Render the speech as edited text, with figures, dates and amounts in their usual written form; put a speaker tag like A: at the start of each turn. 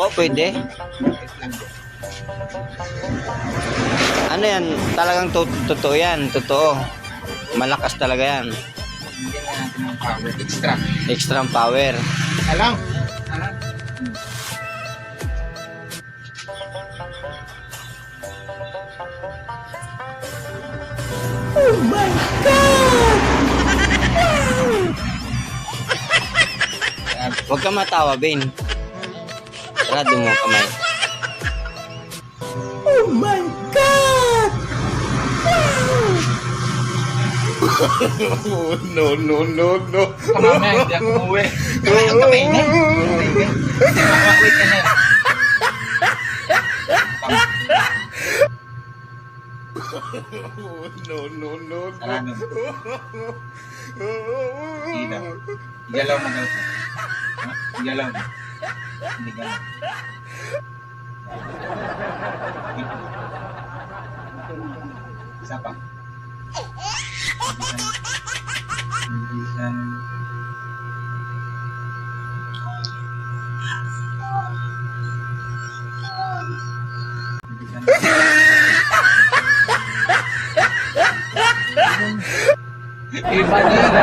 A: Po, pwede.
B: Wait lang po.
A: Ano yan? Talagang totoo yan. Totoo. Malakas talaga yan.
B: Hindi na natin ng power. Extra.
A: Extra power.
B: Alam. Alam.
C: Oh my God!
A: Huwag ka matawa, Ben. Sarado mo kamay.
C: Oh my God!
D: No, no, no, no.
B: Mamaya, hindi ako umuwi. Ang kamay na. Wait ka na.
D: No, no, no,
B: Sarado. Hindi daw. Igalaw mo daw. Igalaw mo. Hindi galaw. Isa pa. Bilisan. Iba na.